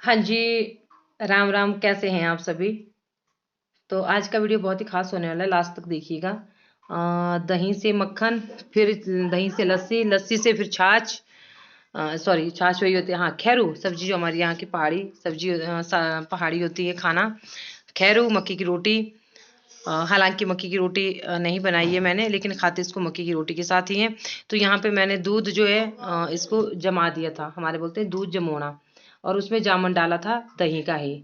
हाँ जी, राम राम। कैसे हैं आप सभी? तो आज का वीडियो बहुत ही खास होने वाला है, लास्ट तक देखिएगा। दही से मक्खन, फिर दही से लस्सी, लस्सी से फिर छाछ। सॉरी, छाछ वही होती है, हाँ, खैरू सब्जी जो हमारी यहाँ की पहाड़ी सब्जी, पहाड़ी होती है खाना। खैरू, मक्की की रोटी। हालांकि मक्की की रोटी नहीं बनाई है मैंने, लेकिन खाते इसको मक्की की रोटी के साथ ही है। तो यहाँ पे मैंने दूध जो है इसको जमा दिया था, हमारे बोलते हैं दूध जमोना। और उसमें जामुन डाला था दही का ही,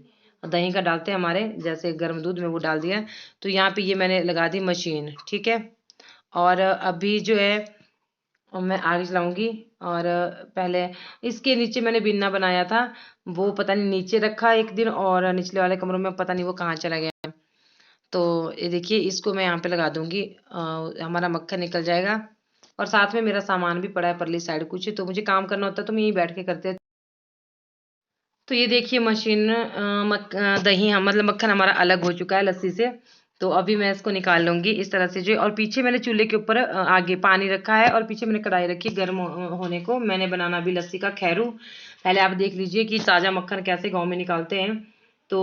दही का डालते हैं हमारे, जैसे गर्म दूध में वो डाल दिया। तो यहाँ पे ये मैंने लगा दी मशीन, ठीक है। और अभी जो है मैं आगे चलाऊंगी। और पहले इसके नीचे मैंने बिन्ना बनाया था, वो पता नहीं नीचे रखा एक दिन, और निचले वाले कमरों में पता नहीं वो कहाँ चला गया। तो ये देखिए, इसको मैं यहाँ पे लगा दूंगी, हमारा मक्खन निकल जाएगा। और साथ में मेरा सामान भी पड़ा है परली साइड कुछ, तो मुझे काम करना होता है तो मैं यहीं बैठ के करते हैं। तो ये देखिए मशीन, दही मतलब मक्खन हमारा अलग हो चुका है लस्सी से। तो अभी मैं इसको निकाल लूंगी इस तरह से जो। और पीछे मैंने चूल्हे के ऊपर आगे पानी रखा है, और पीछे मैंने कढ़ाई रखी गर्म होने को। मैंने बनाना भी लस्सी का खैरू। पहले आप देख लीजिए कि ताज़ा मक्खन कैसे गाँव में निकालते हैं। तो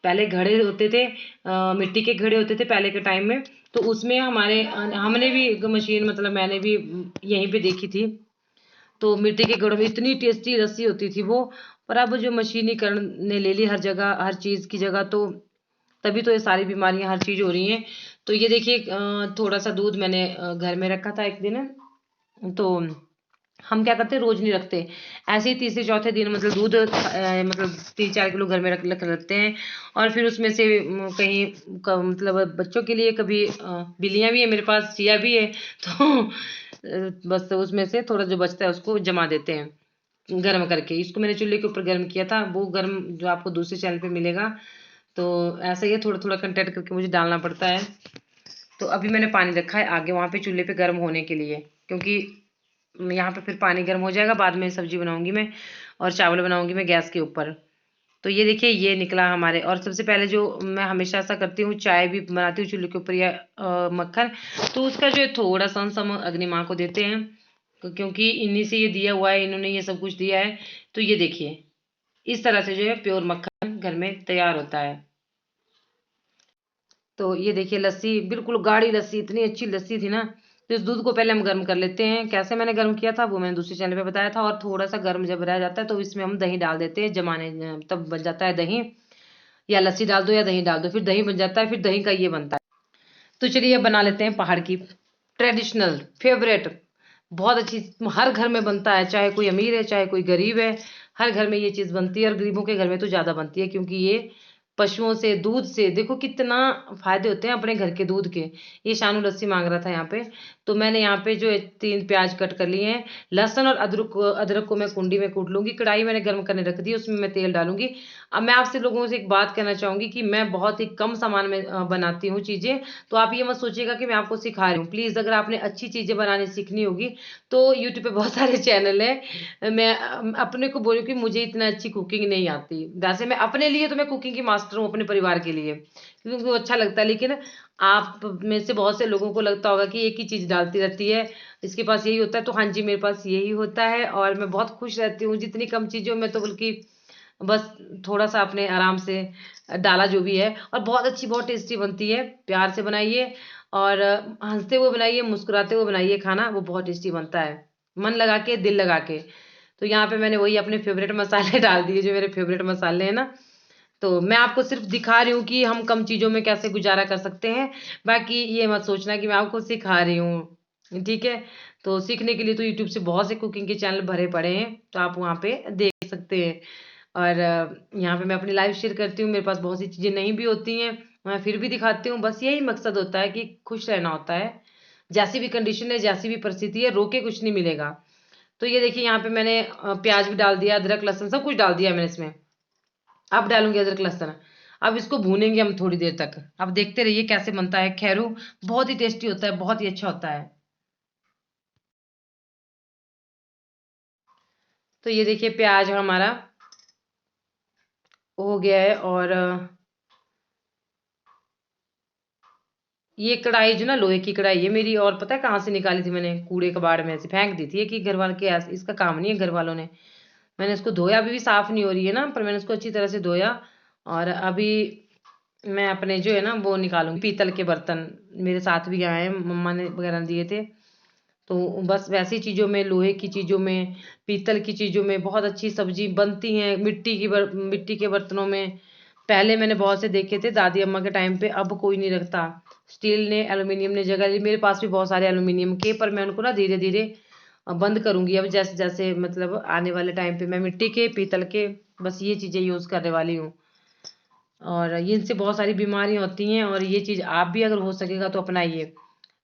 पहले घड़े होते थे, मिट्टी के घड़े होते थे पहले के टाइम में। तो उसमें हमने भी एक मशीन, मतलब मैंने भी यहीं पे देखी थी। तो मिट्टी के घड़ों में इतनी टेस्टी लस्सी होती थी वो। पर अब जो मशीनीकरण ने ले ली हर जगह, हर चीज़ की जगह, तो तभी तो ये सारी बीमारियां हर चीज़ हो रही हैं। तो ये देखिए, थोड़ा सा दूध मैंने घर में रखा था एक दिन। तो हम क्या करते हैं, रोज नहीं रखते। ऐसे ही तीसरे चौथे दिन मतलब दूध, मतलब 3-4 किलो घर में रख रखते हैं। और फिर उसमें से कहीं मतलब बच्चों के लिए, कभी बिल्लियां भी है मेरे पास, चिया भी है। तो बस उसमें से थोड़ा जो बचता है उसको जमा देते हैं गर्म करके। इसको मैंने चूल्हे के ऊपर गर्म किया था, वो गर्म जो आपको दूसरे चैनल पे मिलेगा। तो ऐसा ही है, थोड़ा थोड़ा कंटेंट करके मुझे डालना पड़ता है। तो अभी मैंने पानी रखा है आगे वहाँ पे चूल्हे पे गर्म होने के लिए, क्योंकि यहाँ पे फिर पानी गर्म हो जाएगा, बाद में सब्जी बनाऊंगी मैं और चावल बनाऊंगी मैं गैस के ऊपर। तो ये देखिए, ये निकला हमारे। और सबसे पहले जो मैं हमेशा ऐसा करती हूँ, चाय भी बनाती हूँ चूल्हे के ऊपर या मक्खन, तो उसका जो है थोड़ा सा हम अग्नि माँ को देते हैं, क्योंकि इन्हीं से ये दिया हुआ है, इन्होंने ये सब कुछ दिया है। तो ये देखिए, इस तरह से जो है प्योर मक्खन घर में तैयार होता है। तो ये देखिए लस्सी, बिल्कुल गाढ़ी लस्सी, इतनी अच्छी लस्सी थी ना। तो इस दूध को पहले हम गर्म कर लेते हैं। कैसे मैंने गर्म किया था वो मैंने दूसरे चैनल पे बताया था। और थोड़ा सा गर्म जब रह जाता है तो इसमें हम दही डाल देते हैं जमाने, तब बन जाता है दही। या लस्सी डाल दो या दही डाल दो, फिर दही बन जाता है, फिर दही का ये बनता है। तो चलिए अब बना लेते हैं पहाड़ की ट्रेडिशनल फेवरेट, बहुत अच्छी। हर घर में बनता है, चाहे कोई अमीर है चाहे कोई गरीब है, हर घर में ये चीज़ बनती है। और गरीबों के घर में तो ज़्यादा बनती है, क्योंकि ये पशुओं से, दूध से देखो कितना फायदे होते हैं अपने घर के दूध के। ये शानू लस्सी मांग रहा था यहाँ पे। तो मैंने यहाँ पे जो है 3 प्याज कट कर लिए हैं। लहसुन और अदरक को मैं कुंडी में कूट लूंगी। कढ़ाई मैंने गर्म करने रख दी, उसमें मैं तेल डालूंगी। अब मैं आपसे लोगों से एक बात कहना चाहूंगी कि मैं बहुत ही कम सामान में बनाती हूँ चीज़ें। तो आप ये मत सोचिएगा कि मैं आपको सिखा रही हूँ। प्लीज़, अगर आपने अच्छी चीज़ें बनानी सीखनी होगी तो यूट्यूब पे बहुत सारे चैनल है। मैं अपने को बोलूँ कि मुझे इतना अच्छी कुकिंग नहीं आती। वैसे मैं अपने लिए तो मैं कुकिंग की मास्टर हूँ, अपने परिवार के लिए, क्योंकि उनको अच्छा लगता है। लेकिन आप में से बहुत से लोगों को लगता होगा कि एक ही चीज़ डालती रहती है, इसके पास यही होता है। तो हाँ जी, मेरे पास यही होता है, और मैं बहुत खुश रहती हूँ जितनी कम चीज़ों में। तो बल्कि बस थोड़ा सा अपने आराम से डाला जो भी है, और बहुत अच्छी, बहुत टेस्टी बनती है। प्यार से बनाइए, और हंसते हुए बनाइए, मुस्कुराते हुए बनाइए खाना, वो बहुत टेस्टी बनता है, मन लगा के, दिल लगा के। तो यहाँ पे मैंने वही अपने फेवरेट मसाले डाल दिए, जो मेरे फेवरेट मसाले हैं ना। तो मैं आपको सिर्फ दिखा रही हूँ कि हम कम चीज़ों में कैसे गुजारा कर सकते हैं। बाकी ये मत सोचना कि मैं आपको सिखा रही हूँ, ठीक है। तो सीखने के लिए तो यूट्यूब से बहुत से कुकिंग के चैनल भरे पड़े हैं, तो आप वहाँ पे देख सकते हैं। और यहाँ पे मैं अपनी लाइफ शेयर करती हूँ, मेरे पास बहुत सी चीज़ें नहीं भी होती हैं, मैं फिर भी दिखाती हूँ। बस यही मकसद होता है कि खुश रहना होता है। जैसी भी कंडीशन है, जैसी भी परिस्थिति है, रोके कुछ नहीं मिलेगा। तो ये देखिए, यहाँ पे मैंने प्याज भी डाल दिया, अदरक लहसुन सब कुछ डाल दिया मैंने इसमें। अब डालूंगी अदरक लहसुन। अब इसको भूनेंगे हम थोड़ी देर तक। अब देखते रहिए कैसे बनता है खैरू। बहुत ही टेस्टी होता है, बहुत ही अच्छा होता है। तो ये देखिए, प्याज हमारा हो गया है। और ये कढ़ाई जो ना, लोहे की कढ़ाई है मेरी। और पता है कहाँ से निकाली थी मैंने? कूड़े कबाड़ में से फेंक दी थी, कि घर वाले के इसका काम नहीं है घर वालों ने। मैंने इसको धोया, अभी भी साफ नहीं हो रही है ना, पर मैंने इसको अच्छी तरह से धोया। और अभी मैं अपने जो है ना वो निकालूंगी पीतल के बर्तन, मेरे साथ भी आए हैं, मम्मा ने वगैरह दिए थे। तो बस वैसी चीज़ों में, लोहे की चीज़ों में, पीतल की चीज़ों में बहुत अच्छी सब्जी बनती हैं। मिट्टी के बर्तनों में पहले मैंने बहुत से देखे थे दादी अम्मा के टाइम पे, अब कोई नहीं रखता। स्टील ने, एल्युमिनियम ने जगह ली। मेरे पास भी बहुत सारे एल्युमिनियम के, पर मैं उनको ना धीरे धीरे बंद करूंगी अब, जैसे जैसे मतलब आने वाले टाइम पे मैं मिट्टी के, पीतल के, बस ये चीज़ें यूज़ करने वाली हूँ। और ये इनसे बहुत सारी बीमारियां होती हैं, और ये चीज़ आप भी अगर हो सकेगा तो अपनाइए।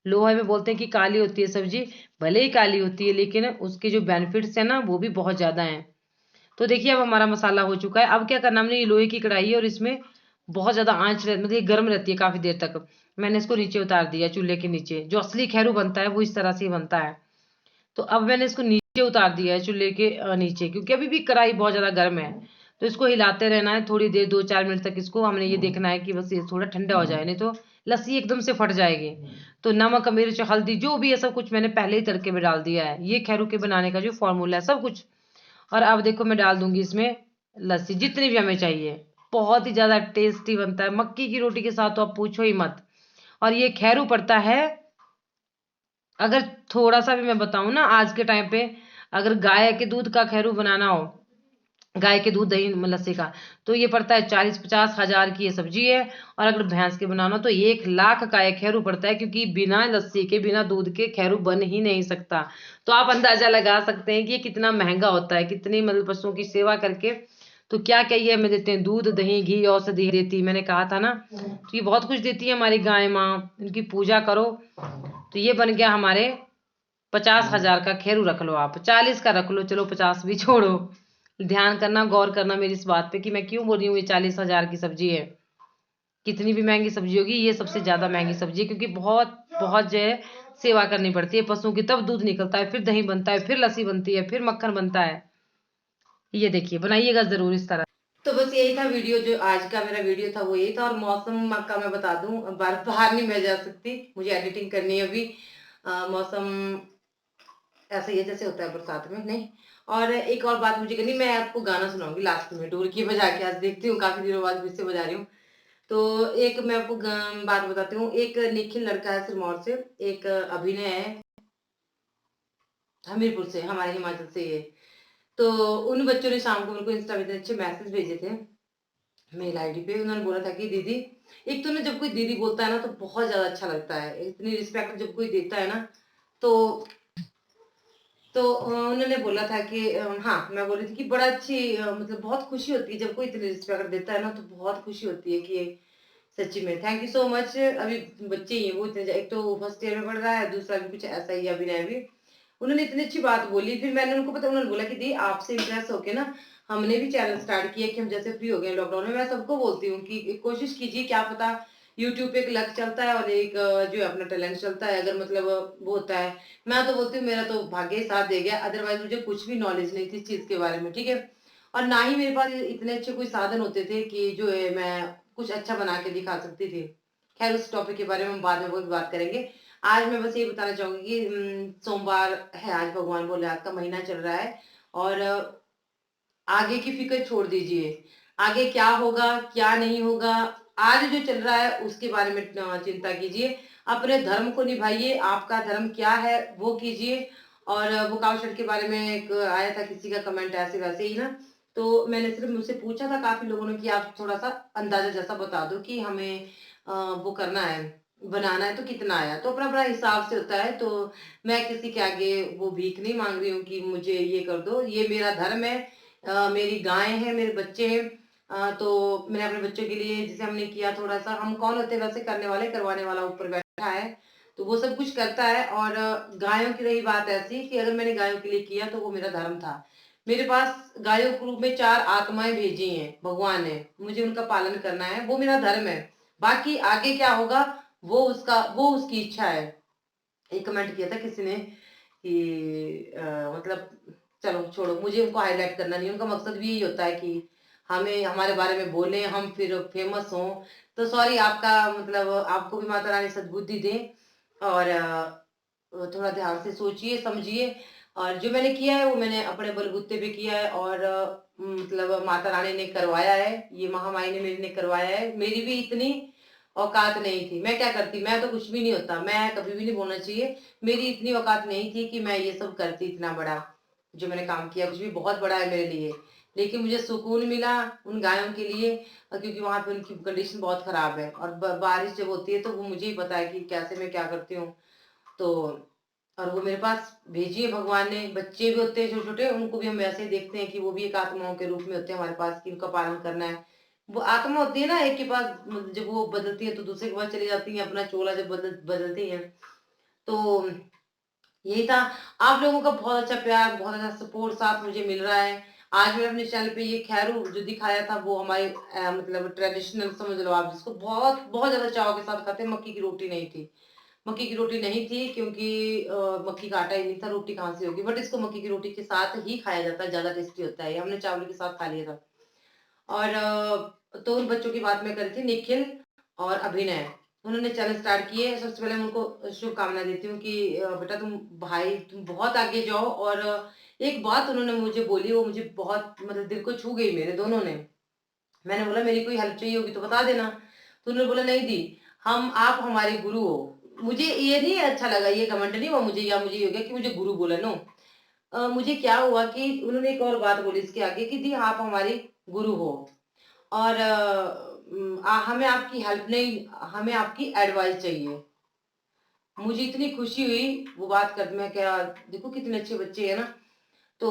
लोहा में बोलते हैं कि काली होती है सब्जी, भले ही काली होती है लेकिन उसके जो बेनिफिट्स हैं ना वो भी बहुत ज़्यादा हैं। तो देखिए अब हमारा मसाला हो चुका है। अब क्या करना, हमने ये लोहे की कढ़ाई है और इसमें बहुत ज़्यादा मतलब ये गर्म रहती है काफ़ी देर तक। मैंने इसको नीचे उतार दिया, चूल्हे के नीचे। जो असली खैरू बनता है वो इस तरह से ही बनता है। तो अब मैंने इसको नीचे उतार दिया है चूल्हे के नीचे, क्योंकि अभी भी कढ़ाई बहुत ज़्यादा गर्म है। तो इसको हिलाते रहना है थोड़ी देर, 2-4 मिनट तक इसको हमने ये देखना है कि बस ये थोड़ा ठंडा हो जाए, नहीं तो लस्सी एकदम से फट जाएगी। तो नमक, मिर्च, हल्दी जो भी है सब कुछ मैंने पहले ही तड़के में डाल दिया है। ये खैरू के बनाने का जो फॉर्मूला है सब कुछ। और अब देखो मैं डाल दूंगी इसमें लस्सी, जितनी भी हमें चाहिए। बहुत ही ज़्यादा टेस्टी बनता है मक्की की रोटी के साथ, तो आप पूछो ही मत। और ये खैरू पड़ता है, अगर थोड़ा सा भी मैं बताऊं ना आज के टाइम पे, अगर गाय के दूध का खैरू बनाना हो, गाय के दूध दही लस्सी का, तो ये पड़ता है 40-50 हज़ार की ये सब्जी है। और अगर भैंस के बनाना हो तो 1 लाख का एक खैरू पड़ता है, क्योंकि बिना लस्सी के, बिना दूध के खैरू बन ही नहीं सकता। तो आप अंदाजा लगा सकते हैं कि ये कितना महंगा होता है, कितनी मतलब पशुओं की सेवा करके। तो क्या क्या ये हमें देते हैं, दूध, दही, घी, औषधि देती, मैंने कहा था ना। तो ये बहुत कुछ देती है हमारी गाय माँ, इनकी पूजा करो। तो ये बन गया हमारे 50 हज़ार का खैरू। रख लो आप, 40 का रख लो, चलो 50 भी छोड़ो। ध्यान करना, गौर करना मेरी इस बात पे कि मैं क्यों बोल रही हूँ ये 40 हज़ार की सब्जी है। कितनी भी महंगी सब्जी होगी, ये सबसे ज्यादा महंगी सब्जी है, क्योंकि बहुत बहुत जो है सेवा करनी पड़ती है पशुओं की, तब दूध निकलता है, फिर दही बनता है, फिर लस्सी बनती है, फिर मक्खन बनता है। ये देखिए, बनाइएगा जरूर इस तरह। तो बस यही था वीडियो, जो आज का मेरा वीडियो था वो यही था। और मौसम का मैं बता दूं, बाहर नहीं मैं जा सकती, मुझे एडिटिंग करनी है अभी। मौसम ऐसा ही है जैसे होता है बरसात में, नहीं। और एक और बात मुझे करनी, मैं आपको गाना सुनाऊंगी लास्ट में ढोलकी बजा के। आज देखती हूँ काफी दिनों बाद फिर से बजा रही हूँ। तो एक मैं आपको बात बताती हूँ। एक निखिल लड़का है सिरमौर से, एक अभिनय है हमीरपुर से, हमारे हिमाचल से ये। तो उन बच्चों ने शाम को मेरे को इंस्टा पे इतने अच्छे मैसेज भेजे थे मेल आईडी पे। उन्होंने बोला था कि दीदी, एक तो ना जब कोई दीदी बोलता है ना तो बहुत ज्यादा अच्छा लगता है, इतनी रिस्पेक्ट जब कोई देता है ना। तो उन्होंने बोला था कि हाँ, मैं बोली थी कि बड़ा अच्छी मतलब बहुत खुशी होती है जब कोई इतनी रिस्पेक्ट देता है ना, तो बहुत खुशी होती है कि सच्ची में थैंक यू सो मच। अभी बच्चे ही हैं वो इतने, एक तो फर्स्ट ईयर में पढ़ रहा है, दूसरा भी कुछ ऐसा ही अभिनय भी। उन्होंने इतनी अच्छी बात बोली, फिर मैंने उनको पता, उन्होंने बोला कि दी आपसे इम्प्रेस होके ना हमने भी चैनल स्टार्ट किया, कि हम जैसे फ्री हो गए लॉकडाउन में। मैं सबको बोलती हूँ कि कोशिश कीजिए, क्या पता यूट्यूब पे एक लक चलता है और एक जो है अपना टैलेंट चलता है, अगर मतलब वो होता है। मैं तो बोलती हूँ मेरा तो भाग्य ही साथ दे गया, अदरवाइज मुझे कुछ भी नॉलेज नहीं थी इस चीज के बारे में, ठीक है। और ना ही मेरे पास इतने अच्छे कोई साधन होते थे कि जो है मैं कुछ अच्छा बना के दिखा सकती थी। खैर उस टॉपिक के बारे में हम बाद में बहुत बात करेंगे। आज मैं बस ये बताना चाहूंगी कि सोमवार है आज, भगवान भोलेनाथ का महीना चल रहा है। और आगे की फिक्र छोड़ दीजिए, आगे क्या होगा क्या नहीं होगा, आज जो चल रहा है उसके बारे में चिंता कीजिए। अपने धर्म को निभाइए, आपका धर्म क्या है वो कीजिए। और वो काउशल के बारे में एक आया था किसी का कमेंट ऐसे वैसे ही ना, तो मैंने सिर्फ मुझसे पूछा था काफी लोगों ने कि आप थोड़ा सा अंदाजा जैसा बता दो कि हमें वो करना है, बनाना है तो कितना आया। तो अपना अपना हिसाब से होता है। तो मैं किसी के आगे वो भीख नहीं मांग रही हूँ कि मुझे ये कर दो, ये मेरा धर्म है। मेरी गाय है, मेरे बच्चे हैं। तो मैंने अपने बच्चों के लिए जैसे हमने किया, थोड़ा सा, हम कौन होते हैं वैसे करने वाले, करवाने वाला ऊपर बैठा है, तो वो सब कुछ करता है। और गायों की रही बात ऐसी कि अगर मैंने गायों के लिए किया तो वो मेरा धर्म था। मेरे पास गायों के रूप में 4 आत्माएं भेजी हैं भगवान ने, मुझे उनका पालन करना है, वो मेरा धर्म है। बाकी आगे क्या होगा वो उसकी इच्छा है। एक कमेंट किया था किसी ने कि मतलब चलो छोड़ो, मुझे उनको हाईलाइट करना नहीं, उनका मकसद भी यही होता है कि हमें हमारे बारे में बोलें, हम फिर फेमस हों। तो सॉरी, आपका मतलब आपको भी माता रानी सद्बुद्धि दे। और थोड़ा ध्यान से सोचिए समझिए। और जो मैंने किया है वो मैंने अपने बलबूते पे किया है, और मतलब माता रानी ने करवाया है, ये महामाई ने मेरी ने करवाया है। मेरी भी इतनी औकात नहीं थी। मैं क्या करती, मैं तो कुछ भी नहीं होता, मैं कभी भी नहीं बोलना चाहिए। मेरी इतनी औकात नहीं थी कि मैं ये सब करती इतना बड़ा, जो मैंने काम किया कुछ भी बहुत बड़ा है मेरे लिए। लेकिन मुझे सुकून मिला उन गायों के लिए, क्योंकि वहां पे उनकी कंडीशन बहुत खराब है, और बारिश जब होती है तो वो मुझे ही पता है कि कैसे मैं क्या करती हूँ। तो और वो मेरे पास भेजी है भगवान ने। बच्चे भी होते हैं छोटे छोटे, उनको भी हम वैसे ही देखते हैं कि वो भी एक आत्माओं के रूप में होते हैं हमारे पास, कि उनका पालन करना है। वो आत्मा होती है ना, एक के पास जब वो बदलती है तो दूसरे के पास चली जाती है, अपना चोला जब बदलती है। तो यही था। आप लोगों का बहुत अच्छा प्यार, बहुत अच्छा सपोर्ट साथ मुझे मिल रहा है। आज मैं अपने चैनल पे ये खैरू जो दिखाया था वो हमारे मतलब ट्रेडिशनल समझ लो आप, जिसको बहुत बहुत ज्यादा चाव के साथ खाते हैं। मक्की की रोटी नहीं थी, मक्की की रोटी नहीं थी क्योंकि मक्की का आटा ही नहीं था, रोटी कहाँ से होगी। बट इसको मक्की की रोटी के साथ ही खाया जाता है, ज्यादा टेस्टी होता है। ये हमने चावल के साथ खा लिया था। और तो उन बच्चों की बात मैं कर रही थी, निखिल और अभिनय, उन्होंने चैनल स्टार्ट किए। सबसे पहले मैं उनको शुभकामनाएं देती हूँ कि बेटा तुम भाई तुम बहुत आगे जाओ। और एक बात उन्होंने मुझे बोली, वो मुझे बहुत मतलब दिल को छू गई मेरे दोनों ने। मैंने बोला मेरी कोई हेल्प चाहिए होगी तो बता देना। तो उन्होंने बोला नहीं दी, हम आप हमारे गुरु हो। मुझे ये नहीं अच्छा लगा, ये घमंड नहीं हुआ मुझे, या मुझे ये हो गया कि मुझे गुरु बोला, नो। मुझे क्या हुआ कि उन्होंने एक और बात बोली इसके आगे कि दी आप हमारी गुरु हो, और हमें आपकी हेल्प नहीं, हमें आपकी एडवाइस चाहिए। मुझे इतनी खुशी हुई वो बात कर, मैं क्या देखो कितने अच्छे बच्चे हैं ना। तो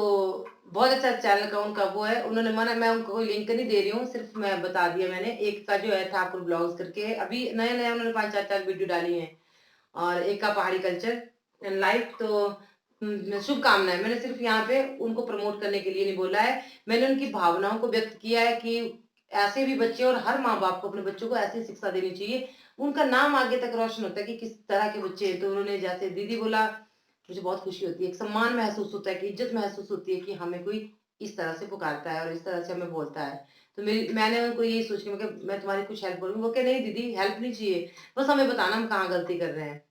बहुत अच्छा चैनल का उनका वो है, उन्होंने मना, मैं उनको कोई लिंक नहीं दे रही हूँ, सिर्फ मैं बता दिया मैंने। एक का जो है ठाकुर ब्लॉग्स करके, अभी नया नया उन्होंने 5-4 वीडियो डाली है, और एक का पहाड़ी कल्चर एंड लाइफ। तो शुभकामनाएं, मैंने सिर्फ यहाँ पे उनको प्रमोट करने के लिए नहीं बोला है, मैंने उनकी भावनाओं को व्यक्त किया है कि ऐसे भी बच्चे, और हर माँ बाप को अपने बच्चों को ऐसी शिक्षा देनी चाहिए, उनका नाम आगे तक रोशन होता है कि किस तरह के बच्चे हैं। तो उन्होंने जैसे दीदी बोला, मुझे बहुत खुशी होती है, एक सम्मान महसूस होता है, कि इज्जत महसूस होती है कि हमें कोई इस तरह से पुकारता है और इस तरह से हमें बोलता है। तो मैंने उनको यही सोच के मैं तुम्हारी कुछ हेल्प करूंगी। वो कह नहीं दीदी हेल्प नहीं चाहिए, बस हमें बताना हम कहाँ गलती कर रहे हैं।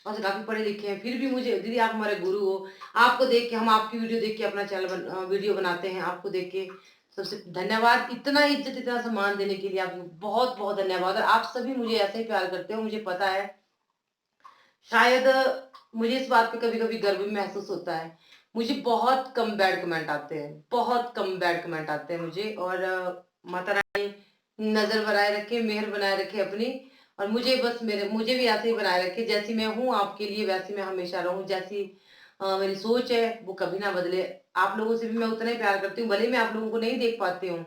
और काफी पढ़े लिखे हैं, फिर भी मुझे दीदी आप हमारे गुरु हो, आपको देख के हम आपकी वीडियो देख के अपना वीडियो बनाते हैं, आपको देख के। सबसे धन्यवाद, इतना इज्जत इतना सम्मान देने के लिए आपको बहुत बहुत धन्यवाद। और आप सभी मुझे ऐसे ही प्यार करते हो, मुझे पता है। शायद मुझे इस बात पे कभी कभी गर्व भी महसूस होता है। मुझे बहुत कम बैड कमेंट आते हैं, बहुत कम बैड कमेंट आते हैं मुझे। और माता रानी नजर बनाए रखे, मेहर बनाए रखे अपनी, और मुझे बस मुझे भी ऐसे ही बनाए रखे, जैसी मैं हूँ आपके लिए वैसी मैं हमेशा रहूं। जैसी मेरी सोच है वो कभी ना बदले। आप लोगों से भी मैं उतना ही प्यार करती हूँ, भले मैं आप लोगों को नहीं देख पाती हूँ,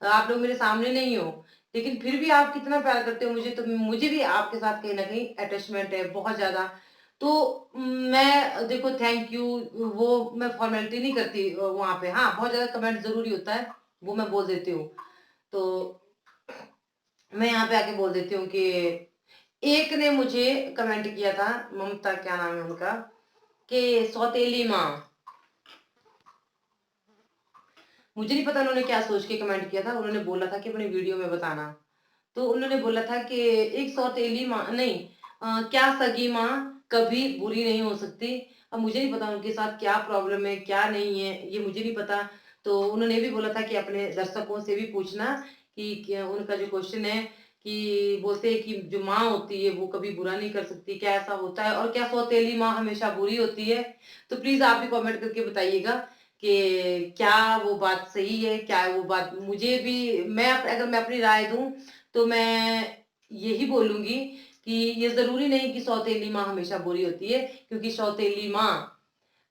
आप लोग मेरे सामने नहीं हो, लेकिन फिर भी आप कितना प्यार करते हो मुझे, तो मुझे भी आपके साथ कहीं ना कहीं अटैचमेंट है बहुत ज्यादा। तो मैं देखो थैंक यू, वो मैं फॉर्मेलिटी नहीं करती वहां पे। हाँ बहुत ज्यादा कमेंट जरूरी होता है, वो मैं बोल देती हूँ। तो मैं यहाँ पे आके बोल देती हूँ कि एक ने मुझे कमेंट किया था, ममता क्या नाम है उनका, कि सौतेली माँ। मुझे नहीं पता उन्होंने क्या सोच के कमेंट किया था, उन्होंने बोला था कि अपनी वीडियो में बताना। तो उन्होंने बोला था कि एक सौतेली माँ नहीं, क्या सगी माँ कभी बुरी नहीं हो सकती। अब मुझे नहीं पता उनके साथ क्या प्रॉब्लम है क्या नहीं है, ये मुझे नहीं पता। तो उन्होंने भी बोला था कि अपने दर्शकों से भी पूछना कि क्या उनका जो क्वेश्चन है, कि बोलते हैं कि जो माँ होती है वो कभी बुरा नहीं कर सकती, क्या ऐसा होता है, और क्या सौतेली माँ हमेशा बुरी होती है। तो प्लीज आप भी कमेंट करके बताइएगा कि क्या वो बात सही है, क्या वो बात। मुझे भी, मैं अगर मैं अपनी राय दूं तो मैं यही बोलूंगी कि ये जरूरी नहीं कि सौतेली माँ हमेशा बुरी होती है, क्योंकि सौतेली माँ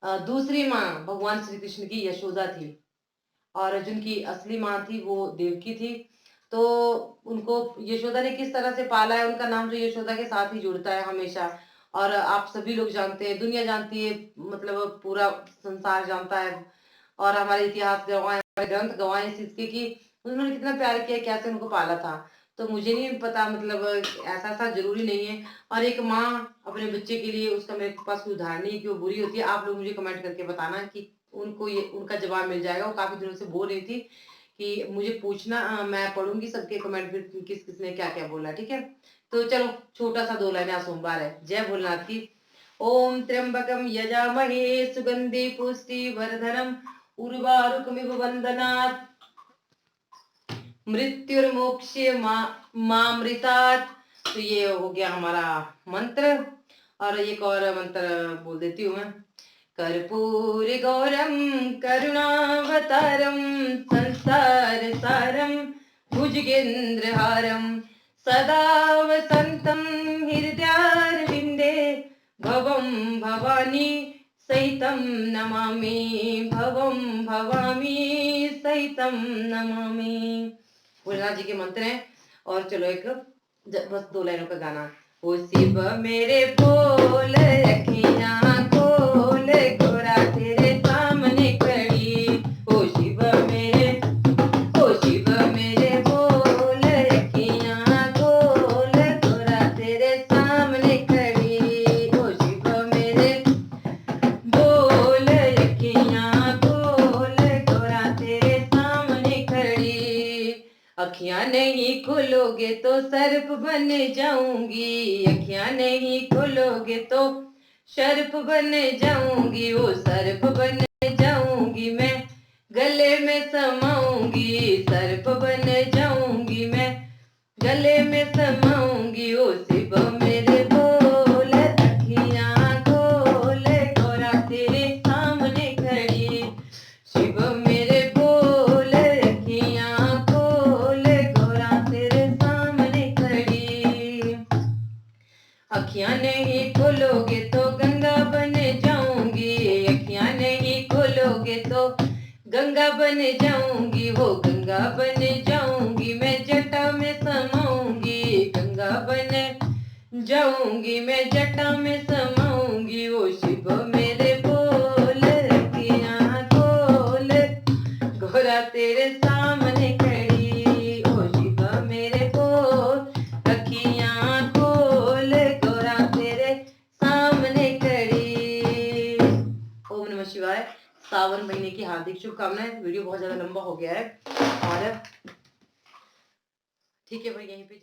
दूसरी माँ भगवान श्री कृष्ण की यशोदा थी, और जिनकी असली माँ थी वो देवकी थी। तो उनको यशोदा ने किस तरह से पाला है, उनका नाम जो यशोदा के साथ ही जुड़ता है हमेशा। और आप सभी लोग जानते हैं, दुनिया जानती है, मतलब पूरा संसार जानता है, और हमारे इतिहास गवाए, हमारे ग्रंथ गवाए इस चीज के कि उन्होंने कितना प्यार किया, कैसे उनको पाला था। तो मुझे नहीं पता, मतलब ऐसा ऐसा जरूरी नहीं है। और एक माँ अपने बच्चे के लिए, उसका मेरे पास कोई उदाहरण नहीं है कि वो बुरी होती है। आप लोग मुझे कमेंट करके बताना कि उनको ये उनका जवाब मिल जाएगा। वो काफी दिनों से बोल रही थी कि मुझे पूछना, मैं पढ़ूंगी सबके कमेंट फिर किस किसने क्या क्या बोला, ठीक है। तो चलो छोटा सा 2 लाइन, आज सोमवार है, जय भोलेनाथ की। ओम त्र्यंबकम यजामहे सुगंधि पुष्टिवर्धनम उर्वारुकमिव बंधनात् मृत्युर्मोक्ष्य मामृतात्। तो ये हो गया हमारा मंत्र। और एक और मंत्र बोल देती हूँ मैं। कर्पूर गौरम करुणावतारम संसार सारम भुजगेंद्रहारम सदा वसंतम हृदयारविंदे भवम भवानी सहितं नमामि भवम भवामी सहितं नमामि। भोलेनाथ जी के मंत्र हैं। और चलो एक बस 2 लाइनों का गाना। ओ शिव मेरे बोल अखियां खोल गोरा तेरे सामने खड़ी। ओ शिव मेरे बोल अखियां खोल गोरा तेरे सामने खड़ी। ओ शिव मेरे बोल अखियां खोल गोरा तेरे सामने खड़ी। अखियां नहीं खोलोगे तो सर्प बन जाऊंगी। अखियां नहीं खोलोगे तो सर्प बन जाऊंगी। वो सर्प बन जाऊंगी मैं गले में समाऊंगी। सर्प बन जाऊंगी मैं गले में समाऊंगी। ओ शिव मेरे बोल अखियां खोल गोरा तेरे सामने खड़ी। शिव मेरे बोल अखियां खोल गोरा तेरे सामने खड़ी। अखियां नहीं खोलोगे तो गंगा बन जाऊंगी। अखियां नहीं खोलोगे तो गंगा बन जाऊंगी। वो गंगा बन जाऊंगी मैं जटा में समाऊंगी। गंगा बन जाऊंगी मैं जटा में समाऊंगी। वो शिव मेरे बोल अखियां खोल गोरा तेरे सामने खड़ी। ओ शिव मेरे बोल अखियां खोल गोरा तेरे सामने खड़ी। ओम नमः शिवाय। सावन महीने की हार्दिक शुभकामनाएं। वीडियो बहुत ज्यादा लंबा हो गया है और ठीक है भाई यहीं पे